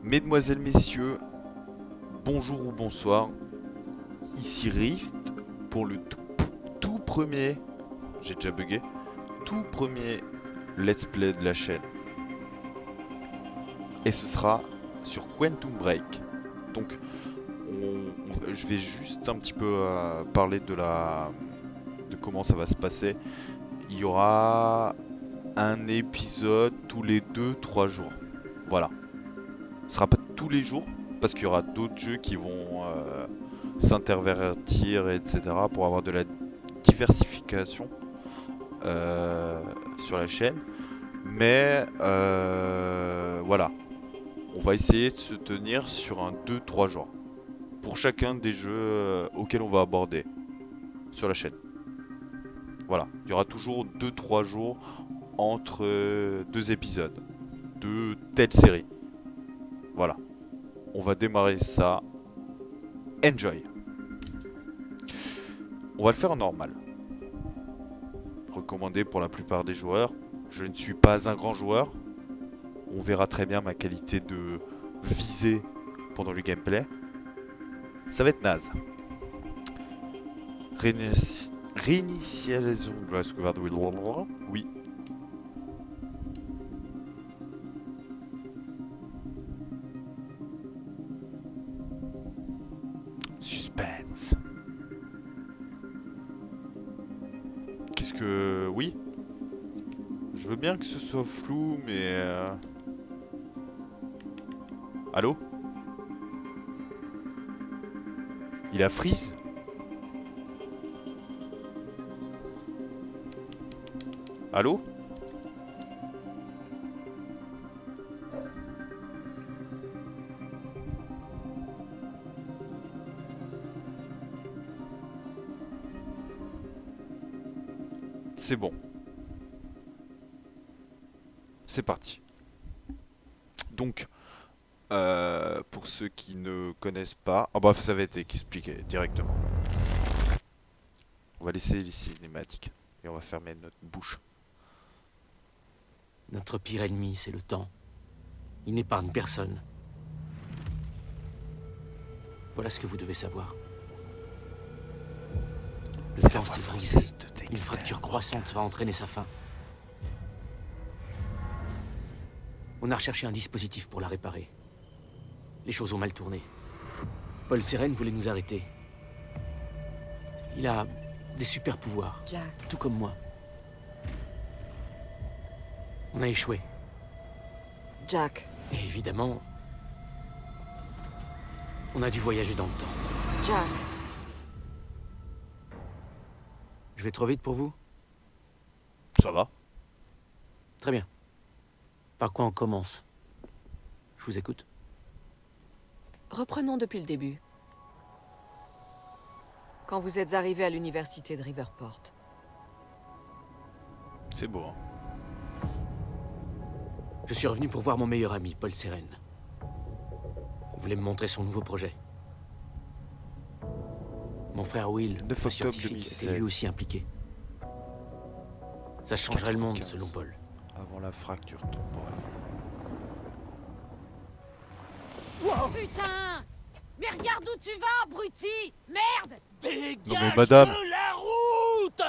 Mesdemoiselles, messieurs, bonjour ou bonsoir, ici Rift pour le tout premier, j'ai déjà bugué, tout premier let's play de la chaîne. Et ce sera sur Quantum Break. Donc, je vais juste un petit peu parler de comment ça va se passer. Il y aura un épisode tous les 2-3 jours. Voilà. Ce sera pas tous les jours, parce qu'il y aura d'autres jeux qui vont s'intervertir, etc. pour avoir de la diversification sur la chaîne. Mais voilà. On va essayer de se tenir sur un 2-3 jours. Pour chacun des jeux auxquels on va aborder sur la chaîne. Voilà. Il y aura toujours 2-3 jours entre deux épisodes de telle série. Voilà. On va démarrer ça. Enjoy. On va le faire en normal. Recommandé pour la plupart des joueurs. Je ne suis pas un grand joueur. On verra très bien ma qualité de visée pendant le gameplay. Ça va être naze. Réinitialisons la sauvegarde. Oui. Suspense. Qu'est-ce que... Oui. Je veux bien que ce soit flou, mais... Allô? Il a freeze? Allô? C'est bon. C'est parti. Donc, pour ceux qui ne connaissent pas... Ah bah ça va être expliqué directement. On va laisser les cinématiques et on va fermer notre bouche. Notre pire ennemi, c'est le temps. Il n'épargne personne. Voilà ce que vous devez savoir. Le temps s'est brisé. Une fracture croissante va entraîner sa fin. On a recherché un dispositif pour la réparer. Les choses ont mal tourné. Paul Seren voulait nous arrêter. Il a des super pouvoirs, Jack. tout comme moi. On a échoué. Jack. Et évidemment, on a dû voyager dans le temps. Jack. Je vais trop vite pour vous? Ça va? Très bien. Par quoi on commence? Je vous écoute. Reprenons depuis le début. Quand vous êtes arrivé à l'université de Riverport. C'est beau, hein? Je suis revenu pour voir mon meilleur ami, Paul Seren. Il voulait me montrer son nouveau projet. Mon frère Will, 9 un octobre scientifique, 2016. était lui aussi impliqué. Ça changerait le monde, 95. selon Paul. Avant la fracture temporelle. Putain! Mais regarde où tu vas, abruti! Merde! Non mais madame! De la route!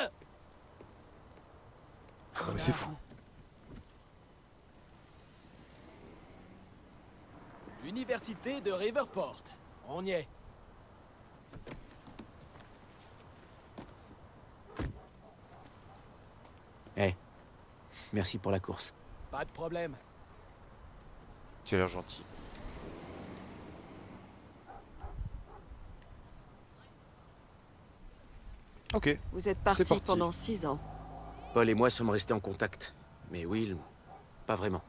Non mais c'est fou! L'université de Riverport. On y est. Merci pour la course. Pas de problème. Tu as l'air gentil. Ok. Vous êtes C'est partis parti. pendant 6 ans. Paul et moi sommes restés en contact. Mais Will, pas vraiment.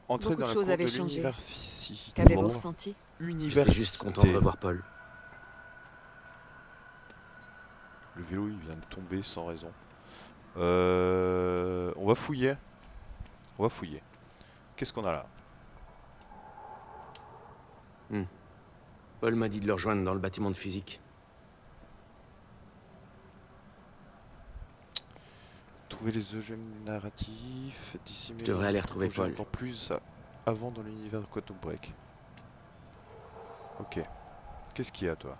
Entrer Beaucoup dans de la choses cour avaient de changé. l'université. Qu'avez-vous ressenti? J'étais juste content de revoir Paul. Le vélo il vient de tomber sans raison. On va fouiller. On va fouiller. Qu'est-ce qu'on a là? Paul m'a dit de le rejoindre dans le bâtiment de physique. Trouver les objets narratifs, dissimuler. Je devrais aller retrouver projet Paul. encore plus. avant dans l'univers de Quantum Break. Ok. Qu'est-ce qu'il y a, toi?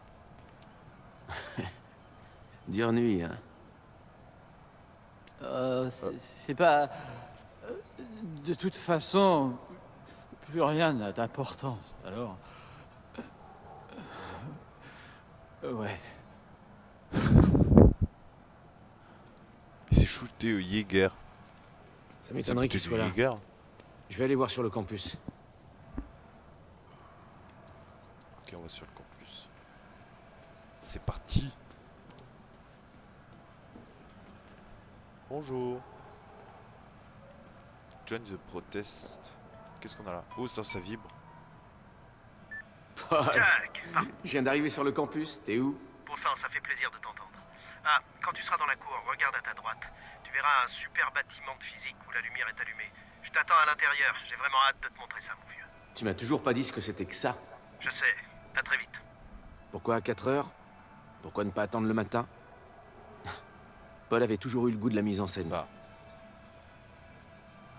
Dure nuit, hein. C'est pas... De toute façon, plus rien n'a d'importance, alors... Ouais. C'est shooté au Jäger. Ça m'étonnerait qu'il soit là. Jäger. Je vais aller voir sur le campus. Ok, on va sur le campus. C'est parti. Bonjour. Join the protest. Qu'est-ce qu'on a là? Oh, ça vibre. Je viens d'arriver sur le campus, t'es où? Bon sang, ça fait plaisir de t'entendre. Ah, quand tu seras dans la cour, regarde à ta droite. Tu verras un super bâtiment de physique où la lumière est allumée. Je t'attends à l'intérieur, j'ai vraiment hâte de te montrer ça, mon vieux. Tu m'as toujours pas dit ce que c'était que ça. Je sais, à très vite. Pourquoi à 4 heures? Pourquoi ne pas attendre le matin? Paul avait toujours eu le goût de la mise en scène. Bah.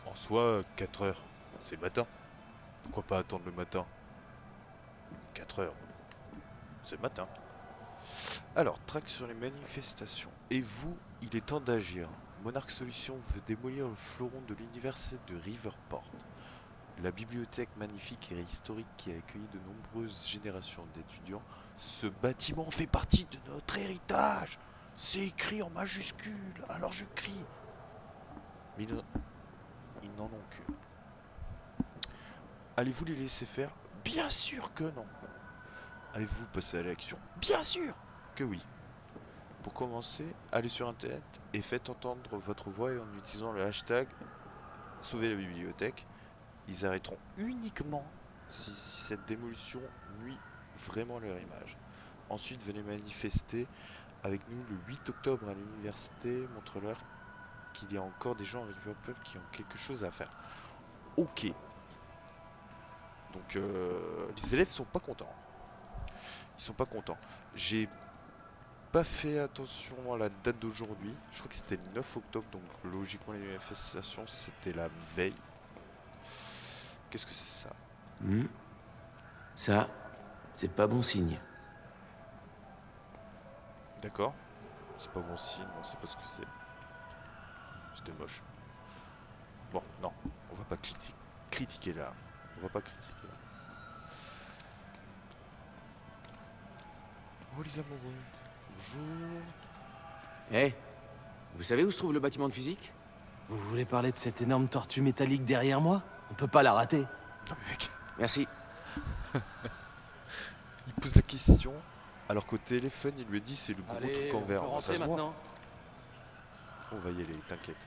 En soi, 4 heures, c'est le matin. Pourquoi pas attendre le matin? 4 heures, c'est le matin. Alors, traque sur les manifestations. Et vous, il est temps d'agir. Monarch Solutions veut démolir le fleuron de l'université de Riverport. La bibliothèque magnifique et historique qui a accueilli de nombreuses générations d'étudiants. Ce bâtiment fait partie de notre héritage. C'est écrit en majuscule, alors je crie. Mais ils n'en ont que. Allez-vous les laisser faire? Bien sûr que non. Allez-vous passer à l'action? Bien sûr que oui. Pour commencer, allez sur internet et faites entendre votre voix en utilisant le hashtag Sauvez la bibliothèque. Ils arrêteront uniquement si cette démolition nuit vraiment leur image. Ensuite, venez manifester avec nous le 8 octobre à l'université. Montre-leur qu'il y a encore des gens à Riverport qui ont quelque chose à faire. Ok. Donc les élèves sont pas contents. Ils sont pas contents. J'ai pas fait attention à la date d'aujourd'hui. Je crois que c'était le 9 octobre, donc logiquement les manifestations c'était la veille. Qu'est-ce que c'est ça? Ça, c'est pas bon signe. D'accord. C'est pas bon signe, on sait pas ce que c'est. C'était moche. Bon, non, on va pas critiquer là. On va pas critiquer là. Oh les amoureux. Bonjour. Eh, vous savez où se trouve le bâtiment de physique? Vous voulez parler de cette énorme tortue métallique derrière moi? On peut pas la rater. Non mais mec, Merci. il pose la question alors qu'au téléphone il lui a dit c'est le gros truc en verre. on peut Ça rentrer se voit. maintenant. On va y aller, t'inquiète.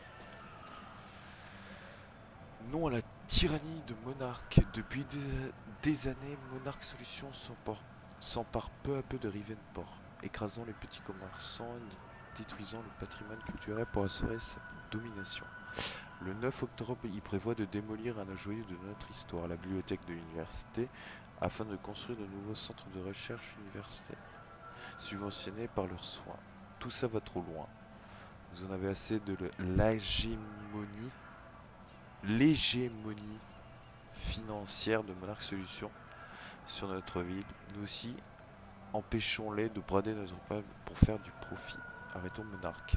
Non à la tyrannie de Monarch. Depuis des années, Monarch Solutions s'empare peu à peu de Rivenport, écrasant les petits commerçants et détruisant le patrimoine culturel pour assurer sa domination. Le 9 octobre, il prévoit de démolir un joyau de notre histoire, la bibliothèque de l'université, afin de construire de nouveaux centres de recherche universitaires, subventionnés par leurs soins. Tout ça va trop loin. Vous en avez assez de l'hégémonie financière de Monarch Solutions sur notre ville. Nous aussi, empêchons-les de brader notre peuple pour faire du profit. Arrêtons Monarch.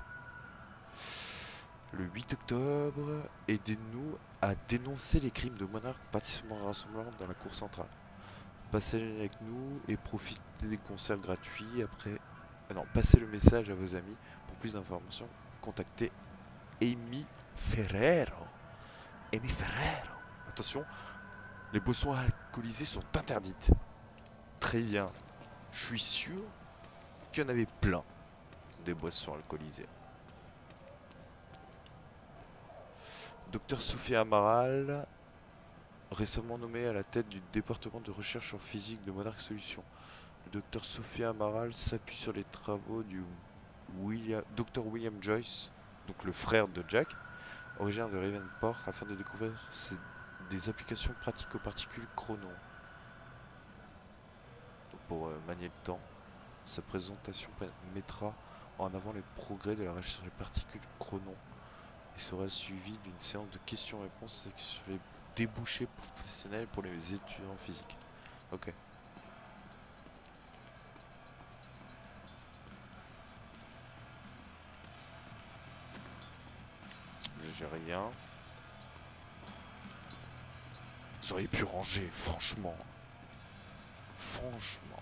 Le 8 octobre, aidez-nous à dénoncer les crimes de Monarch participant à un rassemblement dans la cour centrale. Passez avec nous et profitez des concerts gratuits. Passez le message à vos amis. Pour plus d'informations, contactez Amy Ferrero. Amy Ferrero. Attention, les boissons alcoolisées sont interdites. Très bien. Je suis sûr qu'il y en avait plein des boissons alcoolisées. Docteur Sophie Amaral, récemment nommée à la tête du département de recherche en physique de Monarch Solutions. Le docteur Sophie Amaral s'appuie sur les travaux du Dr William Joyce, donc le frère de Jack, originaire de Ravenport, afin de découvrir des applications pratiques aux particules chronon. Donc pour manier le temps, sa présentation mettra en avant les progrès de la recherche des particules chronon et sera suivie d'une séance de questions-réponses sur les débouchés professionnels pour les étudiants en physique. Ok. J'ai rien. Vous auriez pu ranger, franchement. Franchement.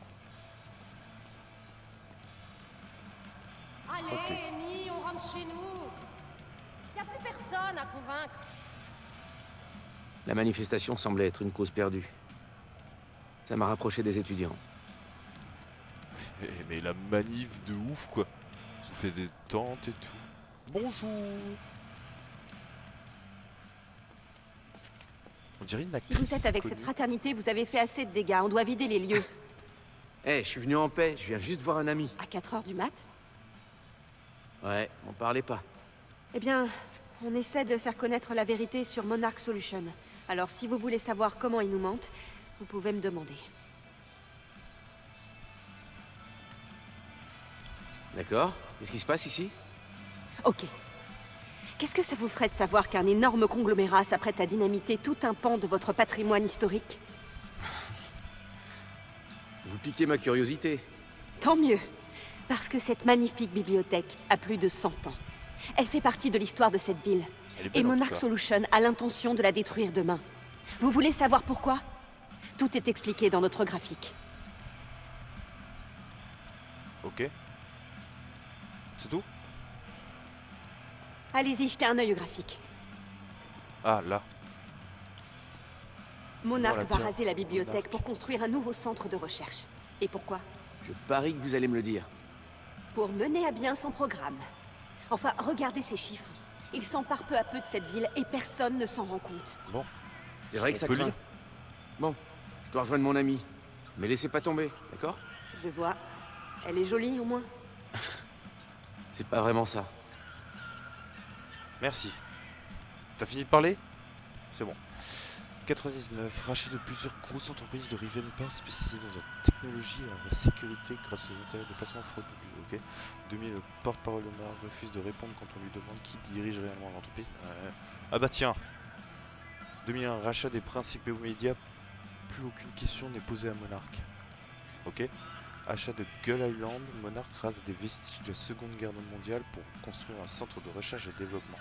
Allez, Ok. Amy, on rentre chez nous. Y a plus personne à convaincre. La manifestation semblait être une cause perdue. Ça m'a rapproché des étudiants. Mais la manif de ouf, quoi. Ça fait des tentes et tout. Bonjour. On dirait une Si actrice vous êtes avec connue. cette fraternité, vous avez fait assez de dégâts. On doit vider les lieux. Eh, je suis venu en paix, je viens juste voir un ami. À 4 heures du mat? Ouais, m'en parlez pas. Eh bien, on essaie de faire connaître la vérité sur Monarch Solution. Alors, si vous voulez savoir comment ils nous mentent, vous pouvez me demander. D'accord. Qu'est-ce qui se passe ici? Ok. Qu'est-ce que ça vous ferait de savoir qu'un énorme conglomérat s'apprête à dynamiter tout un pan de votre patrimoine historique? Vous piquez ma curiosité. Tant mieux. Parce que cette magnifique bibliothèque a plus de 100 ans. Elle fait partie de l'histoire de cette ville. Elle est Et belle, en tout Monarch cas. Solution a l'intention de la détruire demain. Vous voulez savoir pourquoi? Tout est expliqué dans notre graphique. Ok. C'est tout? Allez-y, jetez un œil au graphique. Ah, là. Monarch Voilà, va tiens. raser la bibliothèque Monarch. pour construire un nouveau centre de recherche. Et pourquoi? Je parie que vous allez me le dire. Pour mener à bien son programme. Enfin, regardez ces chiffres. Il s'empare peu à peu de cette ville et personne ne s'en rend compte. Bon. C'est vrai que On ça peut craint. lire. Bon, je dois rejoindre mon ami. Mais laissez pas tomber, d'accord? Je vois. Elle est jolie au moins. C'est pas vraiment ça. Merci. T'as fini de parler? C'est bon. 99. Rachat de plusieurs grosses entreprises de Rivenport spécialisées dans la technologie et la sécurité grâce aux intérêts de placement frauduleux. Ok. 2000. Le porte-parole de Monarch refuse de répondre quand on lui demande qui dirige réellement l'entreprise. Ah bah tiens. 2001. Rachat des principaux médias. Plus aucune question n'est posée à Monarch. Ok. Achat de Gull Island. Monarch rase des vestiges de la Seconde Guerre mondiale pour construire un centre de recherche et développement.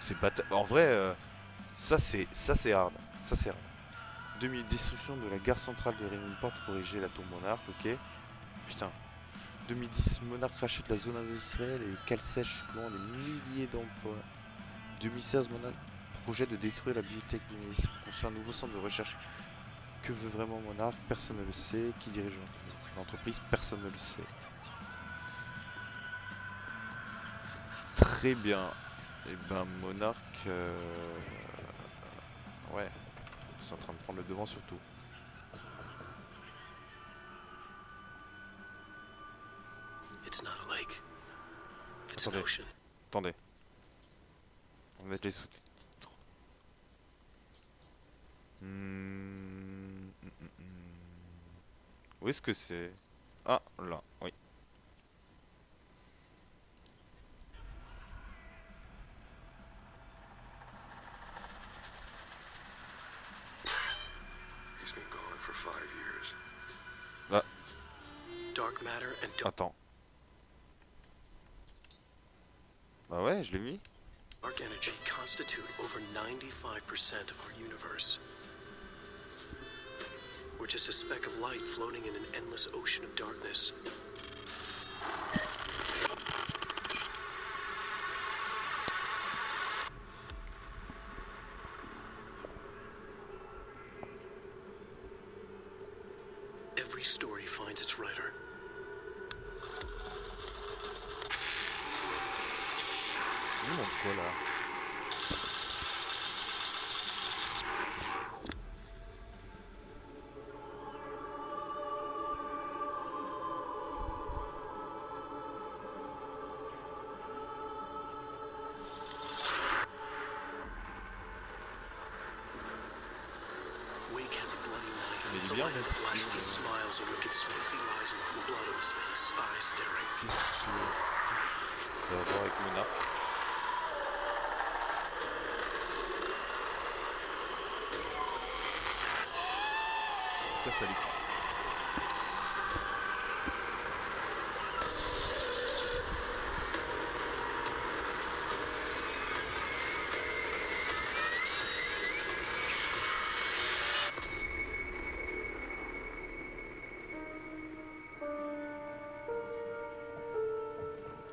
C'est pas... En vrai... Ça c'est hard. Ça c'est hard. 2000. Destruction de la gare centrale de Ravenport pour ériger la tour Monarch, ok. Putain. 2010. Monarch rachète la zone industrielle et les cales sèches suppléant des milliers d'emplois. 2016. Monarch projette de détruire la bibliothèque du ministre pour construire un nouveau centre de recherche. Que veut vraiment Monarch? Personne ne le sait. Qui dirige l'entreprise? Personne ne le sait. Très bien. Et ben Monarch... Ouais, c'est en train de prendre le devant surtout. It's not a lake. It's an Attendez. ocean. Attendez. On va mettre les sous-titres. Où est-ce que c'est? Ah, là, oui. He's been gone for 5 years. Ah, Dark matter and attends. Bah ouais, je l'ai mis. dark energy constitute over 95% of our universe. We're just a speck of light floating in an endless ocean of darkness. Every story finds its writer. Il montre quoi là? Wake has a bloody Mais il knife. est The bien, light of mais flash c'est- that smiles a wicked face. He lies in the blood on his face, eyes staring. Qu'est-ce que ça a à voir avec Monarch? efficace à l'écran.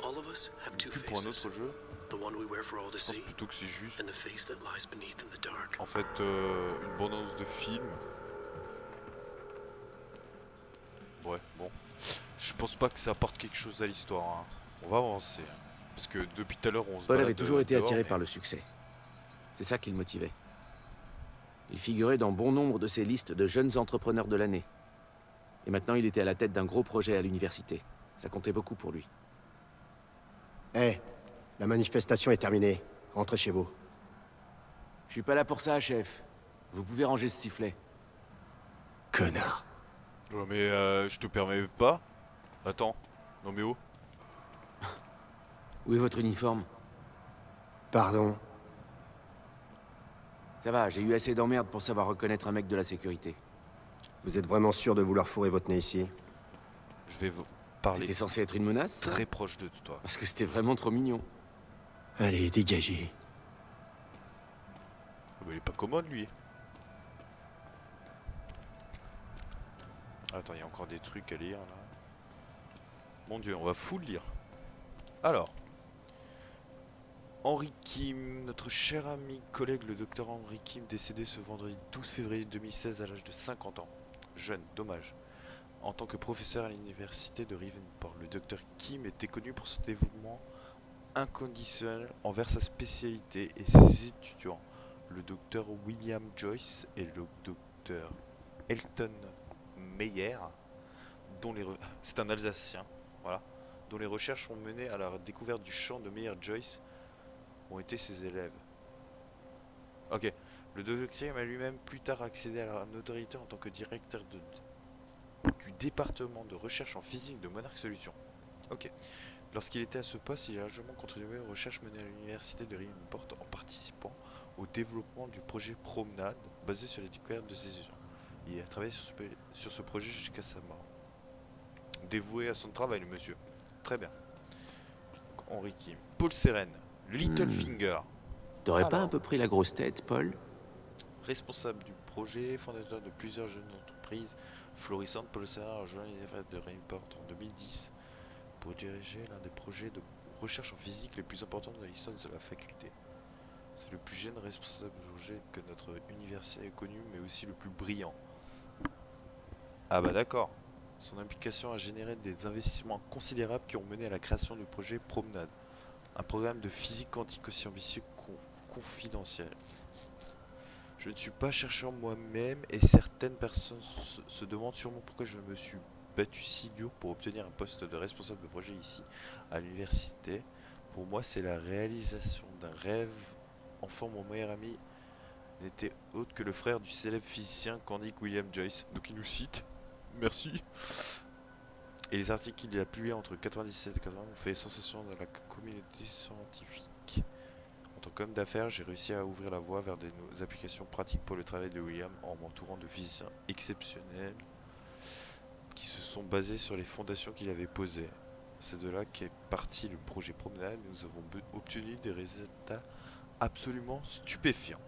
All of us have two Puis pour un faces. autre jeu, The one we wear for all to je pense see, plutôt que c'est juste and the face that lies beneath in the dark. en fait une bande-annonce de film. Ouais, bon. Je pense pas que ça apporte quelque chose à l'histoire. Hein. On va avancer. Hein. Parce que depuis tout à l'heure, on se Paul balade avait toujours été dehors, attiré mais- par le succès. C'est ça qui le motivait. Il figurait dans bon nombre de ces listes de jeunes entrepreneurs de l'année. Et maintenant, il était à la tête d'un gros projet à l'université. Ça comptait beaucoup pour lui. Hé, la manifestation est terminée. Rentrez chez vous. Je suis pas là pour ça, chef. Vous pouvez ranger ce sifflet. Connard. Ouais, mais je te permets pas. Attends. Non mais oh. Où est votre uniforme? Pardon. Ça va, j'ai eu assez d'emmerdes pour savoir reconnaître un mec de la sécurité. Vous êtes vraiment sûr de vouloir fourrer votre nez ici? Je vais vous parler C'était censé être une menace, ça? très proche de toi. Parce que c'était vraiment trop mignon. Allez, dégagez. Mais il est pas commode lui. Attends, il y a encore des trucs à lire là. Mon dieu, on va full lire. Alors. Henry Kim, notre cher ami, collègue, le docteur Henry Kim, décédé ce vendredi 12 février 2016 à l'âge de 50 ans. Jeune, dommage. En tant que professeur à l'université de Ravenport, le docteur Kim était connu pour son dévouement inconditionnel envers sa spécialité et ses étudiants. Le docteur William Joyce et le docteur Elton Meyer, c'est un Alsacien, voilà, dont les recherches ont mené à la découverte du chant de Meyer-Joyce, ont été ses élèves. Ok, le docteur Kim a lui-même plus tard accédé à la notoriété en tant que directeur du département de recherche en physique de Monarch Solutions. Ok. Lorsqu'il était à ce poste, il a largement contribué aux recherches menées à l'université de Ravenport en participant au développement du projet Promenade, basé sur les découvertes de ses étudiants. Il a travaillé sur ce projet jusqu'à sa mort. Dévoué à son travail, le monsieur. Très bien. Donc, Henry Kim. Paul Seren, Littlefinger, T'aurais pas Alors. un peu pris la grosse tête, Paul? responsable du projet, fondateur de plusieurs jeunes entreprises florissantes. Paul Seren a rejoint l'université de Ravenport en 2010 pour diriger l'un des projets de recherche en physique les plus importants de l'histoire de la faculté. C'est le plus jeune responsable de projet que notre université ait connu, mais aussi le plus brillant. Ah bah d'accord. Son implication a généré des investissements considérables qui ont mené à la création du projet Promenade, un programme de physique quantique aussi ambitieux que confidentiel. Je ne suis pas chercheur moi-même et certaines personnes se demandent sûrement pourquoi je me suis battu si dur pour obtenir un poste de responsable de projet ici à l'université. Pour moi, c'est la réalisation d'un rêve. Enfin, mon meilleur ami n'était autre que le frère du célèbre physicien Candice William Joyce. Donc il nous cite. Merci. Et les articles qu'il a publiés entre 97 et 80 ont fait sensation dans la communauté scientifique. En tant qu'homme d'affaires, j'ai réussi à ouvrir la voie vers des applications pratiques pour le travail de William en m'entourant de physiciens exceptionnels qui se sont basés sur les fondations qu'il avait posées. C'est de là qu'est parti le projet Promenade. Nous avons obtenu des résultats absolument stupéfiants.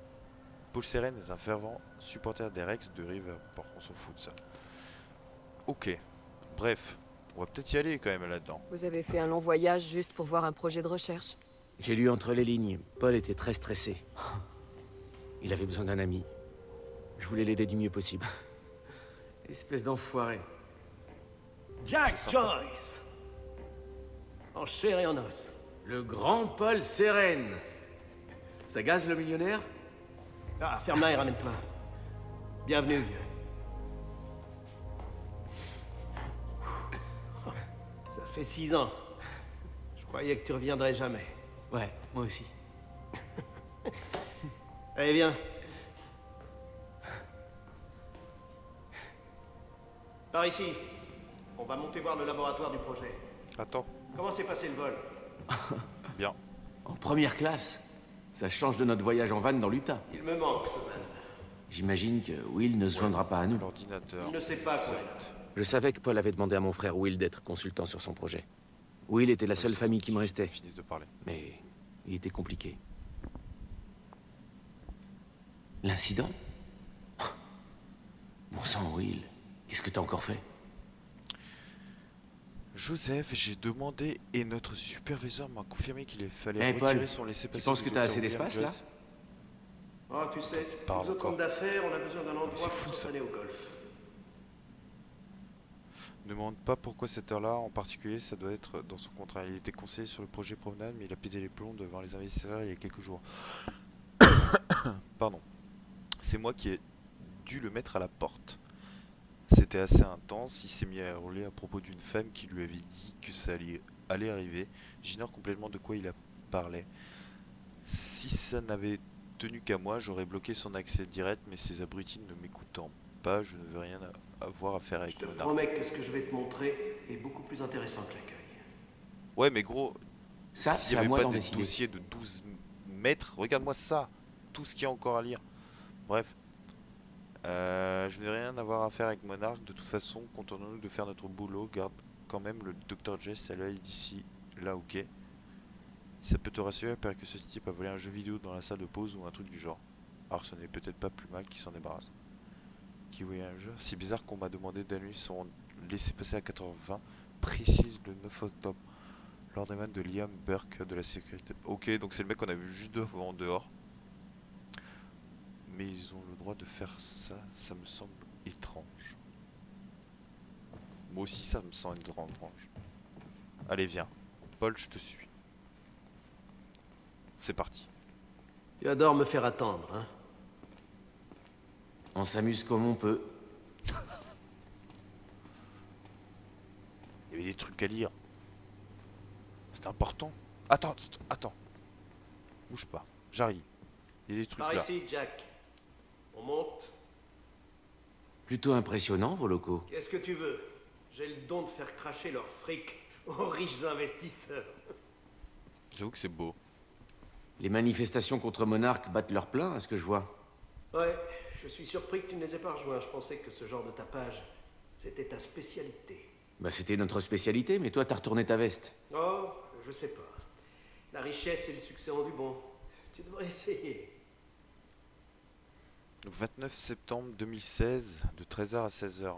Paul Seren est un fervent supporter des Rex de Ravenport. On s'en fout de ça. Ok. Bref. On va peut-être y aller quand même là-dedans. Vous avez fait un long voyage juste pour voir un projet de recherche. J'ai lu entre les lignes. Paul était très stressé. Il avait besoin d'un ami. Je voulais l'aider du mieux possible. Espèce d'enfoiré. Jack Joyce! En chair et en os. Le grand Paul Seren. Ça gaze le millionnaire? Ah, ferme-la et ramène-toi. Bienvenue, vieux. Ça fait 6 ans. Je croyais que tu reviendrais jamais. Ouais, moi aussi. Allez, viens. Par ici. On va monter voir le laboratoire du projet. Attends. Comment s'est passé le vol? Bien. En première classe. Ça change de notre voyage en van dans l'Utah. Il me manque, ce van. J'imagine que Will ne se joindra pas à nous. L'ordinateur. Il ne sait pas quoi. Exact. Je savais que Paul avait demandé à mon frère Will d'être consultant sur son projet. Will était la seule famille qui me restait, Finissent de parler. mais il était compliqué. L'incident? Bon sang, Will, qu'est-ce que t'as encore fait? Joseph, j'ai demandé et notre superviseur m'a confirmé qu'il fallait Hey, retirer Paul, son laissez-passer. tu penses du que t'as docteur assez William d'espace, là? Joyce. Oh, tu sais, Parle nous autres encore. hommes d'affaires, on a besoin d'un endroit c'est pour fou, ça. s'entraîner au golf. Ne me demande pas pourquoi cette heure-là en particulier, ça doit être dans son contrat. Il était conseillé sur le projet Promenade, mais il a pété les plombs devant les investisseurs il y a quelques jours. Pardon. C'est moi qui ai dû le mettre à la porte. C'était assez intense, il s'est mis à hurler à propos d'une femme qui lui avait dit que ça allait arriver. J'ignore complètement de quoi il a parlé. Si ça n'avait tenu qu'à moi, j'aurais bloqué son accès direct, mais ces abrutis ne m'écoutant pas, je ne veux rien avoir à faire Je avec te Monarch. promets que ce que je vais te montrer est beaucoup plus intéressant que l'accueil. Ouais, mais gros, Ça, s'il c'est n'y à avait moi pas d'en des décider. dossiers de 12 mètres, regarde-moi ça, tout ce qu'il y a encore à lire. Bref, je n'ai rien à avoir à faire avec Monarch. De toute façon, contentons-nous de faire notre boulot. Garde quand même le Dr. Jess à l'œil d'ici là, ok. Ça peut te rassurer, père, que ce type a volé un jeu vidéo dans la salle de pause ou un truc du genre. Alors ce n'est peut-être pas plus mal qu'il s'en débarrasse. Qui voyait un jeu si bizarre qu'on m'a demandé d'annuler son laissez-passer à 4h20, précise le 9 octobre. L'ordre de Liam Burke de la sécurité. Ok, donc c'est le mec qu'on a vu juste devant dehors. Mais ils ont le droit de faire ça, ça me semble étrange. Moi aussi ça me semble étrange. Allez viens, Paul je te suis. C'est parti. Tu adores me faire attendre, hein? On s'amuse comme on peut. Il y avait des trucs à lire. C'était important. Attends. Bouge pas, j'arrive. Il y a des trucs Par là. ici, Jack. On monte. Plutôt impressionnant, vos locaux. Qu'est-ce que tu veux? J'ai le don de faire cracher leur fric aux riches investisseurs. J'avoue que c'est beau. Les manifestations contre Monarch battent leur plein, à ce que je vois. Ouais, je suis surpris que tu ne les aies pas rejoints. Je pensais que ce genre de tapage, c'était ta spécialité. Bah, c'était notre spécialité, mais toi, t'as retourné ta veste. Oh, je sais pas. La richesse et le succès ont du bon. Tu devrais essayer. Donc 29 septembre 2016, de 13h à 16h.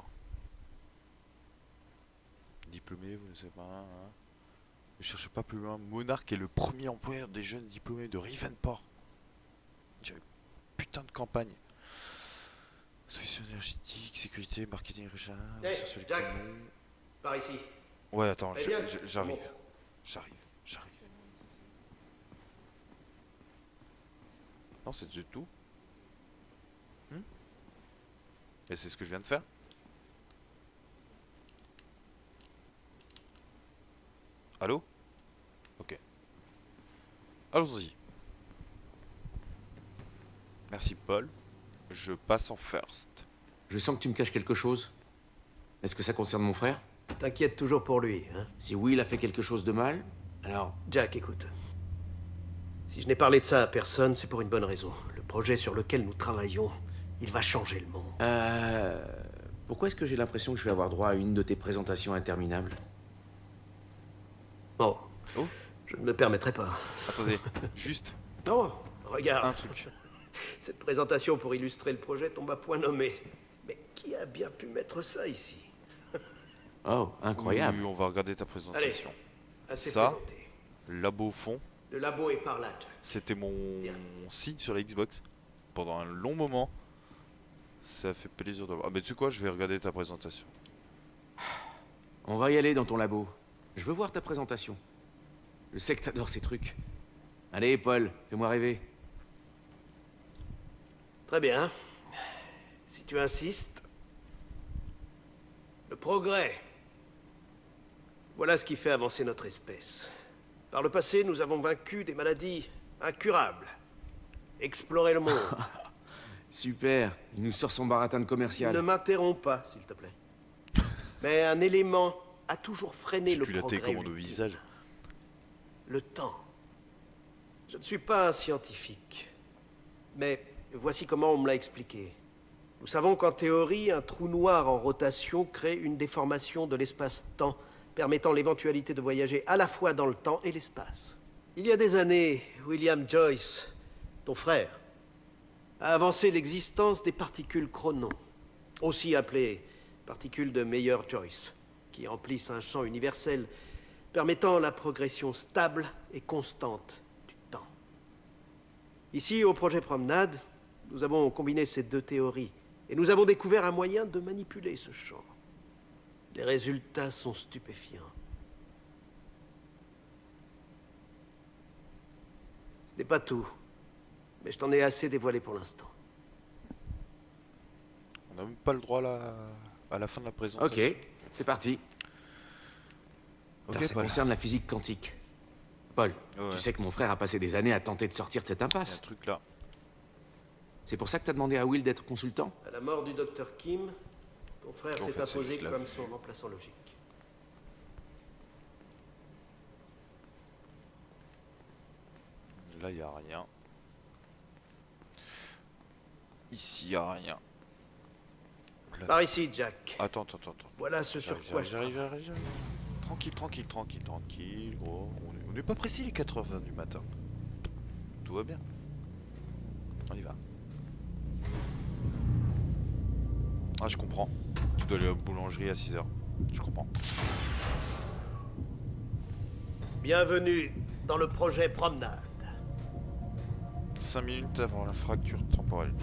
Diplômé, vous ne savez pas. Hein. Ne cherchez pas plus loin. Monarch est le premier employeur des jeunes diplômés de Rivenport. J'avais putain de campagne. Solutions énergétiques, sécurité, marketing, recherche, Hey, recherche sur les Jack. canons. Par ici. Ouais, attends, Eh bien, j'arrive. monte. J'arrive. Non, c'est du tout. Et c'est ce que je viens de faire. Allô? Ok. Allons-y. Merci Paul. Je passe en first. Je sens que tu me caches quelque chose. Est-ce que ça concerne mon frère? T'inquiète toujours pour lui, hein? Si Will a fait quelque chose de mal, alors... Jack, écoute. Si je n'ai parlé de ça à personne, c'est pour une bonne raison. Le projet sur lequel nous travaillons, il va changer le monde. Pourquoi est-ce que j'ai l'impression que je vais avoir droit à une de tes présentations interminables? Oh. Oh. Je ne me permettrai pas. Attendez, juste Oh, regarde. un truc. Cette présentation pour illustrer le projet tombe à point nommé. Mais qui a bien pu mettre ça ici? Oh, incroyable. Oui, on va regarder ta présentation. Assez Ça. présenté. Labo au fond, Le labo est par là, Jack. c'était mon signe sur la Xbox pendant un long moment. Ça fait plaisir de voir. Ah, mais tu sais quoi, je vais regarder ta présentation. On va y aller dans ton labo. Je veux voir ta présentation. Je sais que t'adores ces trucs. Allez, Paul, fais-moi rêver. Très bien. Si tu insistes. Le progrès. Voilà ce qui fait avancer notre espèce. Par le passé, nous avons vaincu des maladies incurables. Exploré le monde. Super, il nous sort son baratin de commercial. Ne m'interromps pas, s'il te plaît. Mais un élément a toujours freiné J'ai le pu la progrès. télécommande au ultime. visage. Le temps. Je ne suis pas un scientifique. Mais voici comment on me l'a expliqué. Nous savons qu'en théorie, un trou noir en rotation crée une déformation de l'espace-temps, permettant l'éventualité de voyager à la fois dans le temps et l'espace. Il y a des années, William Joyce, ton frère, a avancé l'existence des particules chronon, aussi appelées particules de Meyer-Joyce, qui emplissent un champ universel permettant la progression stable et constante du temps. Ici, au projet Promenade, nous avons combiné ces deux théories et nous avons découvert un moyen de manipuler ce champ. Les résultats sont stupéfiants. Ce n'est pas tout, mais je t'en ai assez dévoilé pour l'instant. On n'a même pas le droit à la fin de la présentation. Ok, c'est parti. Ok, Alors, ça Paul. concerne la physique quantique. Paul, Ouais. tu sais que mon frère a passé des années à tenter de sortir de cette Il y a un impasse. truc là. C'est pour ça que t'as demandé à Will d'être consultant? À la mort du docteur Kim, ton frère En s'est fait, c'est imposé juste la comme vue. son remplaçant logique. Là, il n'y a rien. Ici, il n'y a rien. Là- Par ici, Jack. Attends. Voilà ce sur quoi je travaille. J'arrive. Tranquille, gros. On n'est pas pressé les 4h20 du matin. Tout va bien. On y va. Ah, je comprends. Tu dois aller à la boulangerie à 6h. Je comprends. Bienvenue dans le projet Promenade. 5 minutes avant la fracture temporelle.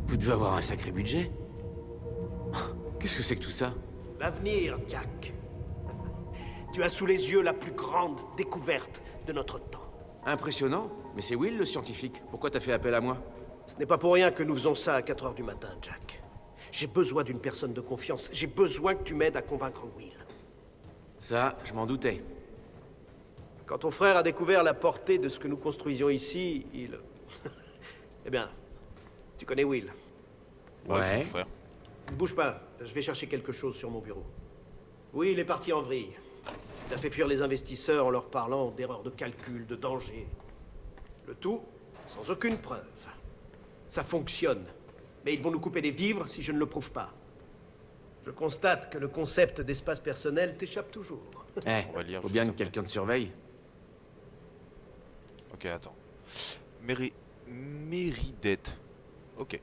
Vous devez avoir un sacré budget. Qu'est-ce que c'est que tout ça? L'avenir, Jack. Tu as sous les yeux la plus grande découverte de notre temps. Impressionnant, mais c'est Will le scientifique. Pourquoi t'as fait appel à moi? Ce n'est pas pour rien que nous faisons ça à 4 heures du matin, Jack. J'ai besoin d'une personne de confiance. J'ai besoin que tu m'aides à convaincre Will. Ça, je m'en doutais. Quand ton frère a découvert la portée de ce que nous construisions ici, il... eh bien, tu connais Will. Ouais, c'est mon frère. Ne bouge pas, je vais chercher quelque chose sur mon bureau. Oui, il est parti en vrille. Il a fait fuir les investisseurs en leur parlant d'erreurs de calcul, de danger. Le tout sans aucune preuve. Ça fonctionne, mais ils vont nous couper les vivres si je ne le prouve pas. Je constate que le concept d'espace personnel t'échappe toujours. Eh, On va lire faut juste bien que après. quelqu'un te surveille. Ok, attends. Méridette. Ok.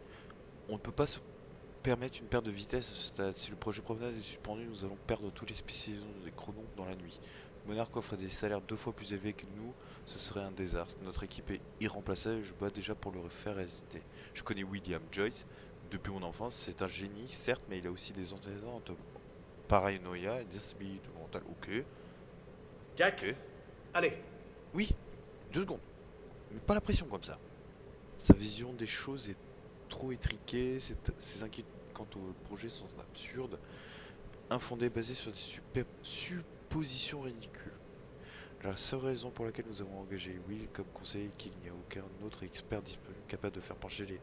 On ne peut pas se permettre une perte de vitesse à ce stade. Si le projet Promenade est suspendu, nous allons perdre tous les spécialistes des chronomes dans la nuit. Monarch offre des salaires 2 fois plus élevés que nous, ce serait un désastre. Notre équipe est irremplaçable et je bats déjà pour le faire résister. Je connais William Joyce depuis mon enfance, c'est un génie, certes, mais il a aussi des antécédents de paranoïa et d'instabilité mentale. Ok. Jack, Ok. allez. Oui, 2 secondes. Mais pas la pression comme ça. Sa vision des choses est trop étriquée, ses inquiétudes quant au projet sont absurdes, infondées, basées sur des suppositions ridicules. La seule raison pour laquelle nous avons engagé Will comme conseiller est qu'il n'y a aucun autre expert disponible capable de faire pencher les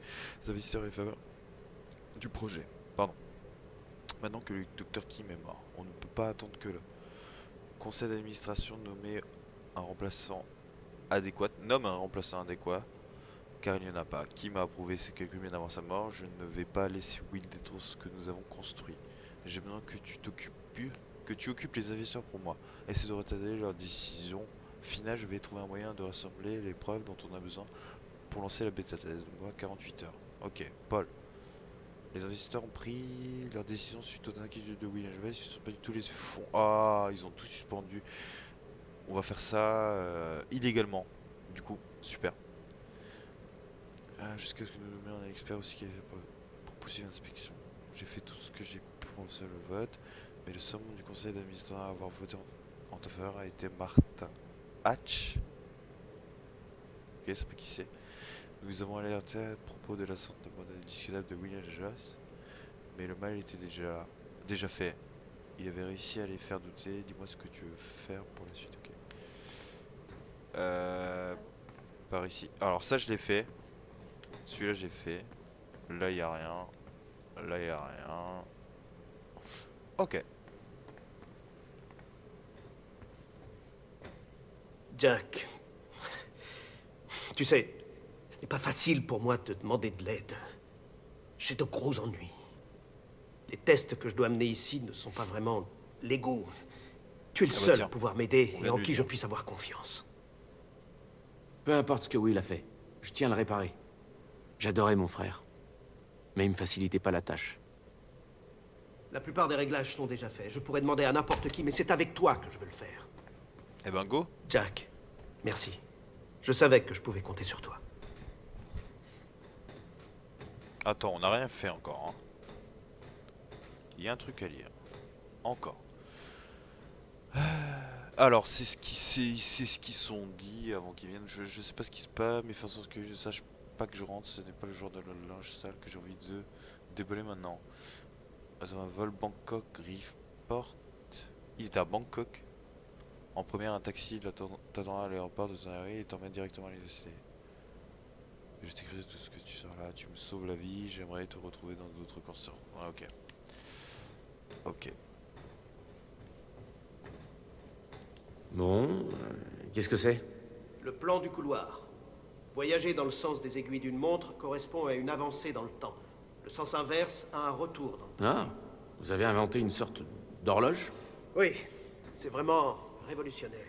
investisseurs en faveur du projet. Pardon. Maintenant que le Dr Kim est mort, on ne peut pas attendre que le conseil d'administration nomme un remplaçant adéquat, car il n'y en a pas. Kim a approuvé ces quelques minutes avant sa mort. Je ne vais pas laisser Will détruire ce que nous avons construit. J'ai besoin que tu occupes les investisseurs pour moi. Essaie de retarder leur décision finale. Je vais trouver un moyen de rassembler les preuves dont on a besoin pour lancer la bêta test. Moi 48 heures. Ok, Paul. Les investisseurs ont pris leur décision suite aux inquiétudes de William Joyce. Ils suspendu tous les fonds. Ah, ils ont tout suspendu. On va faire ça illégalement. Du coup, super. Jusqu'à ce que nous nommions un expert aussi qui est pour poursuivre l'inspection. J'ai fait tout ce que j'ai pu pour lancer le vote, mais le seul membre du conseil d'administration à avoir voté en ta faveur a été Martin Hatch. Ok, c'est pas qui c'est. Nous avons alerté à propos de la santé modèle discutable de William Joyce, mais le mal était déjà fait. Il avait réussi à les faire douter. Dis-moi ce que tu veux faire pour la suite, ok. Par ici. Alors ça je l'ai fait. Celui-là j'ai fait. Là y a rien. Là y a rien. Ok. Jack, Tu sais, ce n'est pas facile pour moi de te demander de l'aide. J'ai de gros ennuis. Les tests que je dois mener ici ne sont pas vraiment légaux. Tu es le seul à pouvoir m'aider et en qui je puisse avoir confiance. Peu importe ce que Will a fait, je tiens à le réparer. J'adorais mon frère, mais il me facilitait pas la tâche. La plupart des réglages sont déjà faits. Je pourrais demander à n'importe qui, mais c'est avec toi que je veux le faire. Eh ben go. Jack, merci. Je savais que je pouvais compter sur toi. Attends, on n'a rien fait encore. Hein. Il y a un truc à lire. Encore. Alors, c'est ce qu'ils sont dit avant qu'ils viennent. Je sais pas ce qui se passe, mais façon que je sache pas que je rentre, ce n'est pas le genre de linge sale que j'ai envie de déballer maintenant. Dans un vol Bangkok Riverport. Il était à Bangkok. En première, un taxi t'attendra à l'aéroport de Zanari et t'emmène directement à l'université. Je t'écrirai tout ce que tu sors là. Tu me sauves la vie. J'aimerais te retrouver dans d'autres concerts. Ouais, ok. Ok. Bon, qu'est-ce que c'est? Le plan du couloir. Voyager dans le sens des aiguilles d'une montre correspond à une avancée dans le temps. Le sens inverse à un retour dans le passé. Ah, vous avez inventé une sorte d'horloge? Oui, c'est vraiment révolutionnaire.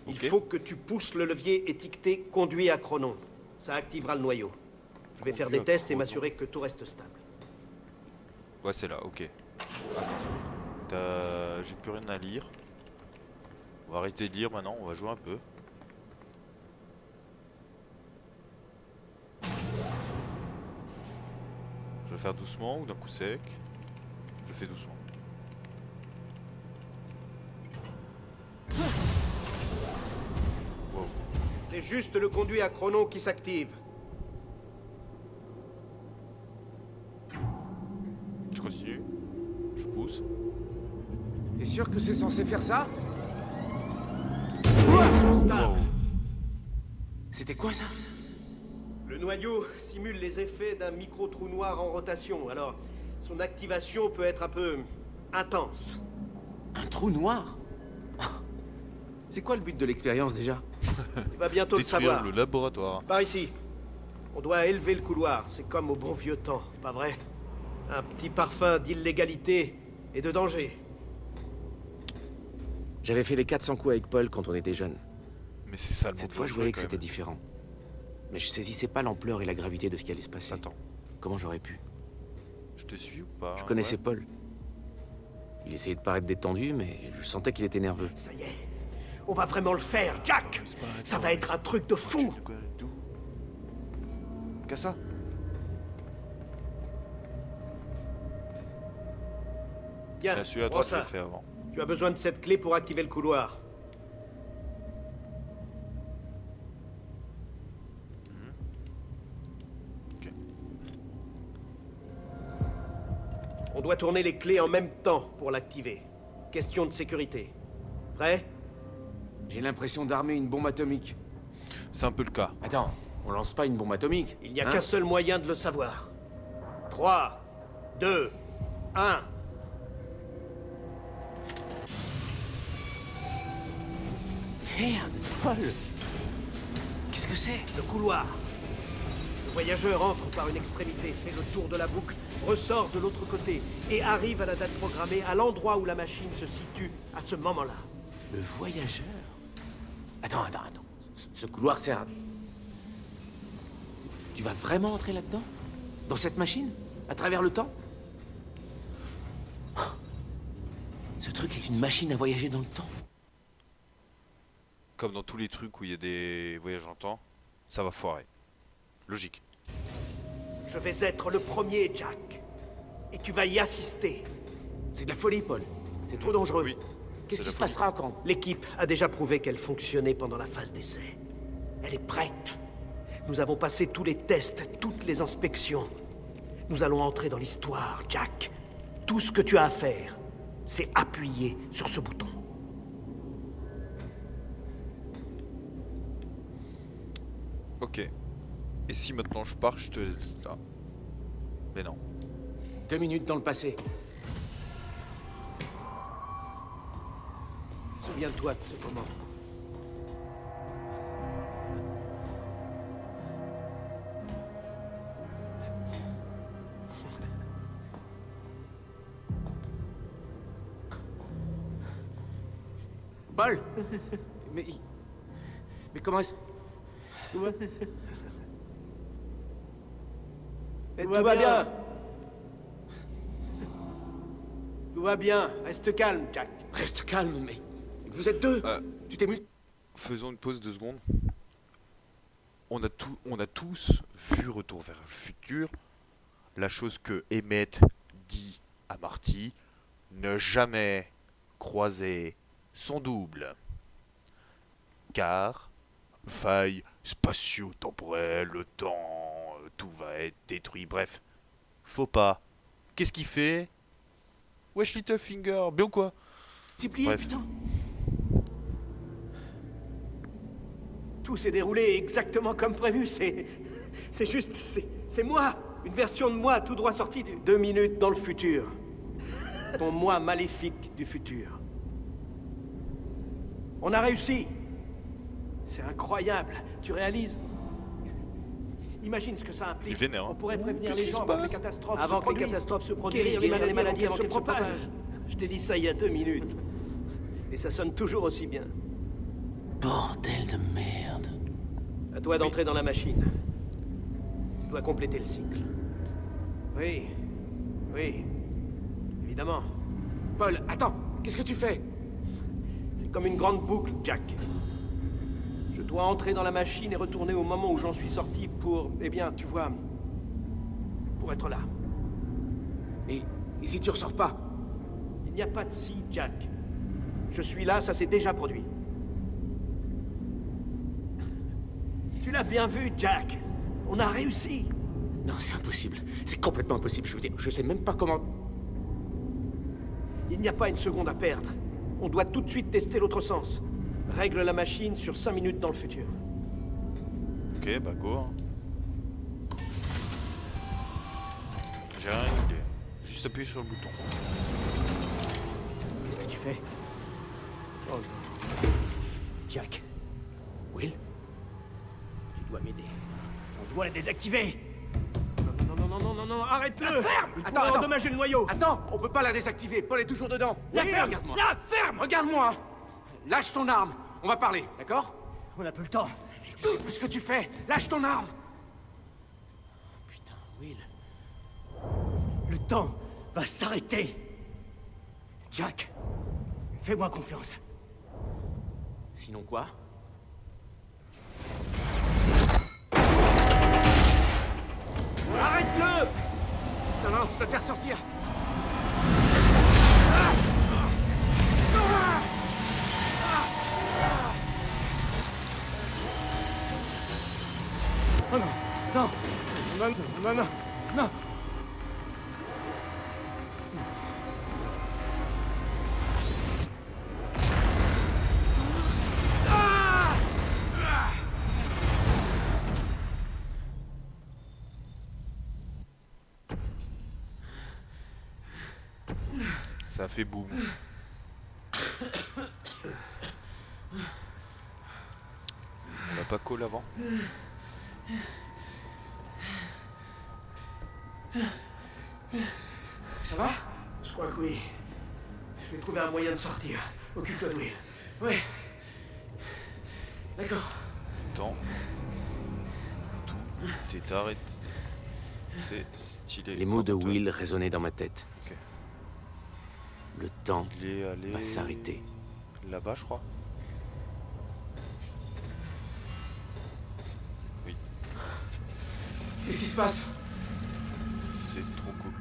Il faut que tu pousses le levier étiqueté « Conduit à chronon ». Ça activera le noyau. Je vais faire des tests et m'assurer que tout reste stable. Ouais, c'est là, ok. J'ai plus rien à lire. On va arrêter de lire maintenant, on va jouer un peu. Je vais faire doucement ou d'un coup sec. Je fais doucement. Wow. C'est juste le conduit à chronon qui s'active. Je continue. Je pousse. T'es sûr que c'est censé faire ça? Wow. C'était quoi ça? Le noyau simule les effets d'un micro-trou noir en rotation, alors son activation peut être un peu intense. Un trou noir? C'est quoi le but de l'expérience déjà? Tu vas bientôt le Détruire savoir. le laboratoire. Par ici. On doit élever le couloir, c'est comme au bon vieux temps, pas vrai? Un petit parfum d'illégalité et de danger. J'avais fait les 400 coups avec Paul quand on était jeunes. Mais c'est ça le Cette fois, je voyais que c'était différent. Mais je saisissais pas l'ampleur et la gravité de ce qui allait se passer. Attends. Comment j'aurais pu? Je te suis ou pas? Je connaissais Ouais. Paul. Il essayait de paraître détendu, mais je sentais qu'il était nerveux. Ça y est, on va vraiment le faire, Jack! Ça va être un truc de fou! Casse-toi. Tiens, Celui à prends droite, je l'ai ça. fait avant. Tu as besoin de cette clé pour activer le couloir. Ok. On doit tourner les clés en même temps pour l'activer. Question de sécurité. Prêt? J'ai l'impression d'armer une bombe atomique. C'est un peu le cas. Attends, on lance pas une bombe atomique? Il n'y a hein? qu'un seul moyen de le savoir. 3, 2, 1. Merde, Paul! Qu'est-ce que c'est? Le couloir. Le voyageur entre par une extrémité, fait le tour de la boucle, ressort de l'autre côté et arrive à la date programmée, à l'endroit où la machine se situe à ce moment-là. Le voyageur? Attends. Ce couloir sert à... Tu vas vraiment entrer là-dedans? Dans cette machine? À travers le temps? Oh. Ce truc est une machine à voyager dans le temps. Comme dans tous les trucs où il y a des voyages en temps, ça va foirer. Logique. Je vais être le premier, Jack. Et tu vas y assister. C'est de la folie, Paul. C'est trop dangereux. Oui. Qu'est-ce c'est qui de se la folie. passera quand... L'équipe a déjà prouvé qu'elle fonctionnait pendant la phase d'essai. Elle est prête. Nous avons passé tous les tests, toutes les inspections. Nous allons entrer dans l'histoire, Jack. Tout ce que tu as à faire, c'est appuyer sur ce bouton. Ok. Et si maintenant je pars, je te laisse là. Mais non. 2 minutes dans le passé. Souviens-toi de ce moment. Paul Mais... Mais comment est-ce... Et tout va bien. Tout va bien. Reste calme, Jack. Reste calme, mais... Vous êtes deux. Tu t'es mis... Faisons une pause 2 secondes. On a tous vu Retour vers le futur. La chose que Emmett dit à Marty, ne jamais croiser son double. Car, faille spatio-temporelle, le temps, tout va être détruit, bref. Faut pas. Qu'est-ce qu'il fait? Wesh Littlefinger, bien ou quoi? T'es plié, Bref. putain. Tout s'est déroulé exactement comme prévu. C'est juste... C'est moi. Une version de moi tout droit sortie du... 2 minutes dans le futur. Ton moi maléfique du futur. On a réussi. C'est incroyable. Tu réalises? Imagine ce que ça implique. Il est vénère, hein. On pourrait prévenir Qu'est-ce les qui gens se avant que les passe catastrophes Avant se que les produisent. catastrophes se produisent, Guérir les maladies avant qu'elles se propagent. propagent. Je t'ai dit ça il y a 2 minutes. Et ça sonne toujours aussi bien. Bordel de merde. À toi d'entrer dans la machine. Tu dois compléter le cycle. Oui. Oui. Évidemment. Paul, attends. Qu'est-ce que tu fais? C'est comme une grande boucle, Jack. Je dois entrer dans la machine et retourner au moment où j'en suis sorti pour... Eh bien, tu vois... Pour être là. Et si tu ressors pas? Il n'y a pas de si, Jack. Je suis là, ça s'est déjà produit. Tu l'as bien vu, Jack. On a réussi. Non, c'est impossible. C'est complètement impossible. Je veux dire, je sais même pas comment... Il n'y a pas une seconde à perdre. On doit tout de suite tester l'autre sens. Règle la machine sur 5 minutes dans le futur. Ok, bah go. Hein. J'ai rien idée. Juste appuyer sur le bouton. Qu'est-ce que tu fais? Oh non. Jack. Will? Tu dois m'aider. On doit la désactiver. Non, arrête-le! Ferme! Il Attends, pourrait attends. endommager le noyau. Attends, on peut pas la désactiver. Paul est toujours dedans. La Oui, ferme! regarde-moi. La ferme! Regarde-moi. Lâche ton arme. On va parler, d'accord? On n'a plus le temps. Tu sais plus ce que tu fais. Lâche ton arme. Putain, Will. Le temps va s'arrêter. Jack, fais-moi confiance. Sinon quoi? Arrête-le! Non, je dois te faire sortir. Oh non! Non! Non! Ça a fait boum. On n'a pas call avant? Ça va? Je crois que oui. Je vais trouver un moyen de sortir. Occupe-toi de Will. Ouais. D'accord. Attends. Tout est arrêté. C'est stylé. Les mots de Porte-toi. Will résonnaient dans ma tête. Ok. Le temps Il est allé va s'arrêter. là-bas, je crois. Oui, Qu'est-ce qui se passe? c'est trop cool.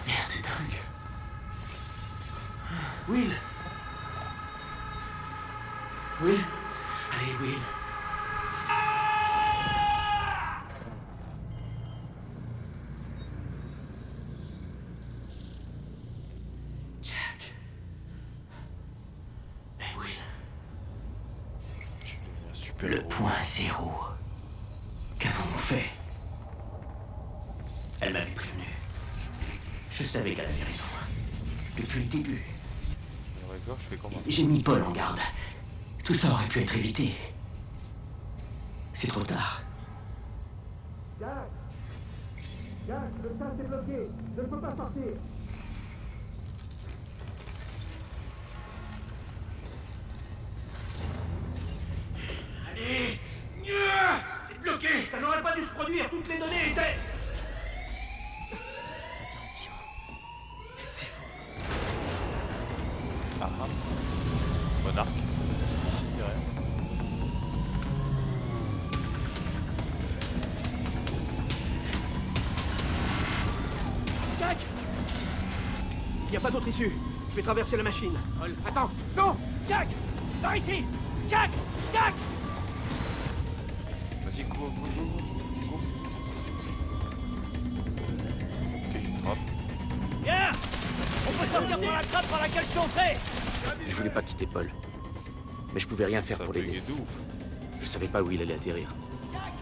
Merde, c'est dingue. Will. Will. Allez, Will. Jack. Eh, Will. Je suis devenu un super Le héros. point zéro. Qu'avons-nous fait? Elle m'avait prévenu. Je savais qu'elle avait raison. Depuis le début. D'accord, je fais comment? J'ai mis Paul en garde. Tout ça aurait pu être évité. C'est trop tard. Jack, le sas est bloqué. Je ne peux pas sortir. Allez! C'est bloqué! Ça n'aurait pas dû se produire, toutes les données étaient... Interruption. C'est faux. Ah ah. Monarque. Ici, derrière. Jack! Il n'y a pas d'autre issue. Je vais traverser la machine. Attends! Non! Jack! Par ici! Jack! Jack! Vas-y, cours. Ok, hop. Viens! On peut sortir par la trappe par laquelle je suis entré! Je voulais pas quitter Paul. Mais je pouvais rien faire Ça pour buguait l'aider. de ouf. Je savais pas où il allait atterrir. Jack!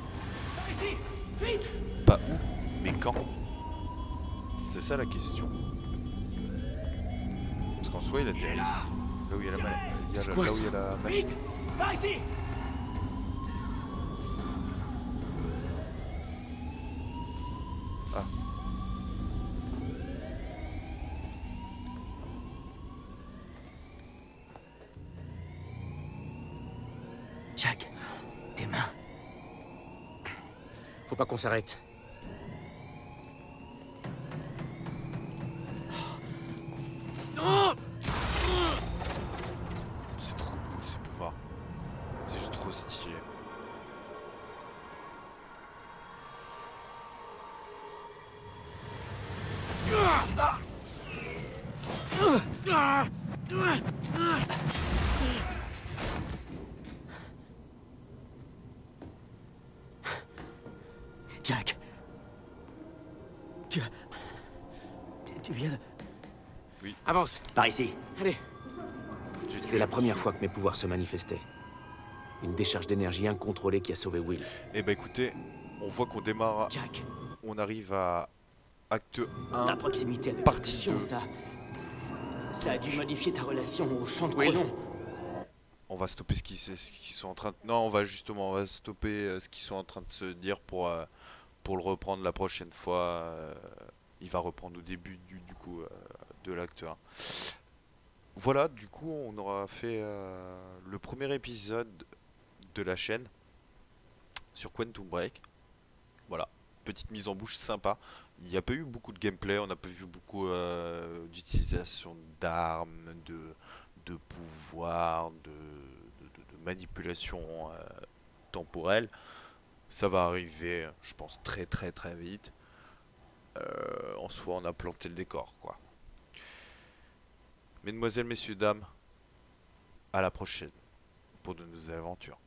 Par ici! Vite! Pas où, mais quand? C'est ça la question. Parce qu'en soi, il atterrit ici. Là où il y a la, C'est quoi, là où ça? il y a la machine. Vite! Par ici! Ah. Jack, tes mains. Faut pas qu'on s'arrête. C'est trop cool ces pouvoirs. C'est juste trop stylé. Jack. Tu viens de... Avance! Par ici. Allez! J'ai C'était la première fois que mes pouvoirs se manifestaient. Une décharge d'énergie incontrôlée qui a sauvé Will. Eh ben écoutez, on voit qu'on démarre, Jack, on arrive à acte ta 1, proximité avec partie l'impulsion, 2. ça a dû modifier ta relation au champ de Will. chronon. On va stopper ce qu'ils sont en train de... Non, on va stopper ce qu'ils sont en train de se dire pour le reprendre la prochaine fois. Il va reprendre au début du coup de l'acte 1. Voilà, du coup, on aura fait le premier épisode de la chaîne sur Quantum Break. Voilà, petite mise en bouche sympa. Il n'y a pas eu beaucoup de gameplay, on n'a pas vu beaucoup d'utilisation d'armes, de pouvoirs, de manipulation temporelle. Ça va arriver, je pense, très vite. En soi, on a planté le décor, quoi. Mesdemoiselles, messieurs, dames, à la prochaine pour de nouvelles aventures.